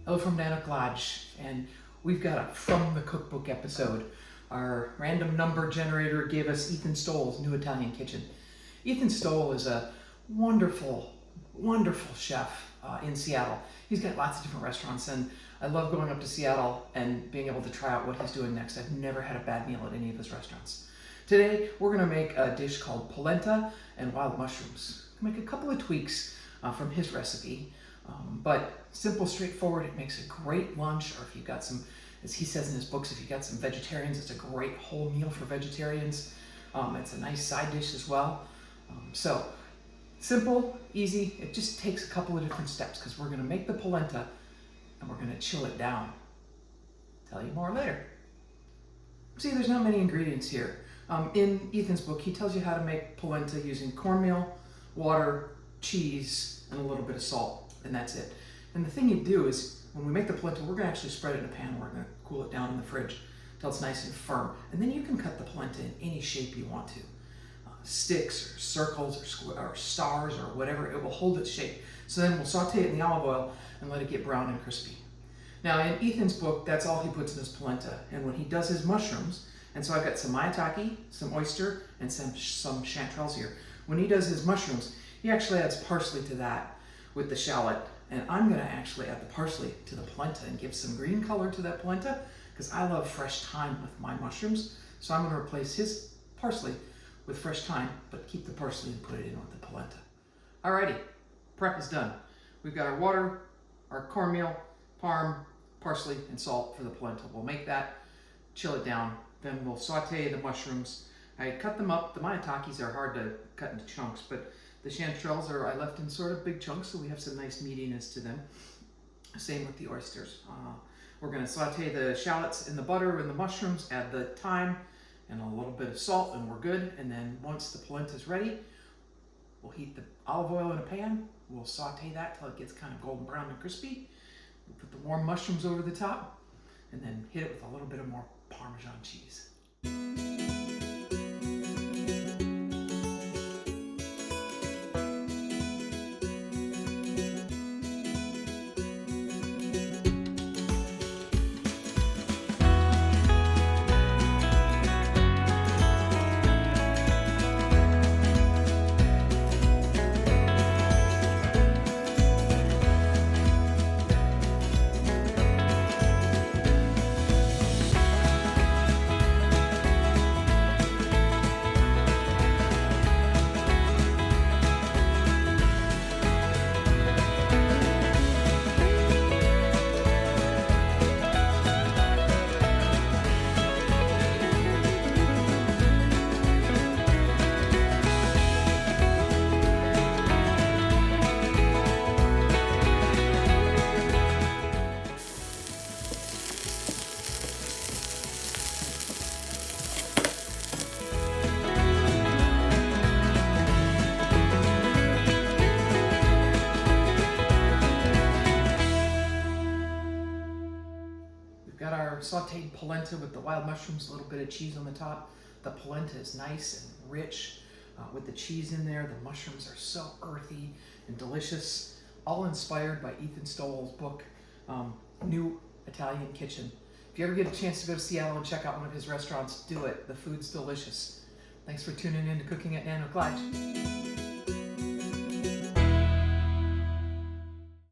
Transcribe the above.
Hello from Nana Glodge, and we've got a From the Cookbook episode. Our random number generator gave us Ethan Stowell's New Italian Kitchen. Ethan Stowell is a wonderful, wonderful chef in Seattle. He's got lots of different restaurants, and I love going up to Seattle and being able to try out what he's doing next. I've never had a bad meal at any of his restaurants. Today, we're gonna make a dish called polenta and wild mushrooms. Make a couple of tweaks from his recipe. But simple, straightforward. It makes a great lunch, or if you've got some, as he says in his books, if you've got some vegetarians, it's a great whole meal for vegetarians. It's a nice side dish as well. So simple, easy. It just takes a couple of different steps because we're going to make the polenta and we're going to chill it down. Tell you more later. See, there's not many ingredients here. In Ethan's book, he tells you how to make polenta using cornmeal, water, cheese, and a little bit of salt. And that's it. And the thing you do is, when we make the polenta, we're going to actually spread it in a pan. We're going to cool it down in the fridge until it's nice and firm. And then you can cut the polenta in any shape you want to. Sticks, or circles, or square, or stars, or whatever. It will hold its shape. So then we'll saute it in the olive oil and let it get brown and crispy. Now, in Ethan's book, that's all he puts in his polenta. And when he does his mushrooms, and so I've got some maitake, some oyster, and some chanterelles here. When he does his mushrooms, he actually adds parsley to that with the shallot, and I'm going to actually add the parsley to the polenta and give some green color to that polenta because I love fresh thyme with my mushrooms. So I'm going to replace his parsley with fresh thyme, but keep the parsley and put it in with the polenta. Alrighty, prep is done. We've got our water, our cornmeal, parm, parsley, and salt for the polenta. We'll make that, chill it down, then we'll saute the mushrooms. I cut them up. The maitakes are hard to cut into chunks, but the chanterelles I left in sort of big chunks, so we have some nice meatiness to them. Same with the oysters. We're going to saute the shallots in the butter and the mushrooms, add the thyme and a little bit of salt, and we're good. And then once the polenta is ready, we'll heat the olive oil in a pan. We'll saute that till it gets kind of golden brown and crispy. We'll put the warm mushrooms over the top, and then hit it with a little bit of more Parmesan cheese. Got our sauteed polenta with the wild mushrooms, a little bit of cheese on the top. The polenta is nice and rich with the cheese in there. The mushrooms are so earthy and delicious, all inspired by Ethan Stowell's book, New Italian Kitchen. If you ever get a chance to go to Seattle and check out one of his restaurants, do it. The food's delicious. Thanks for tuning in to Cooking at Nana Glodge.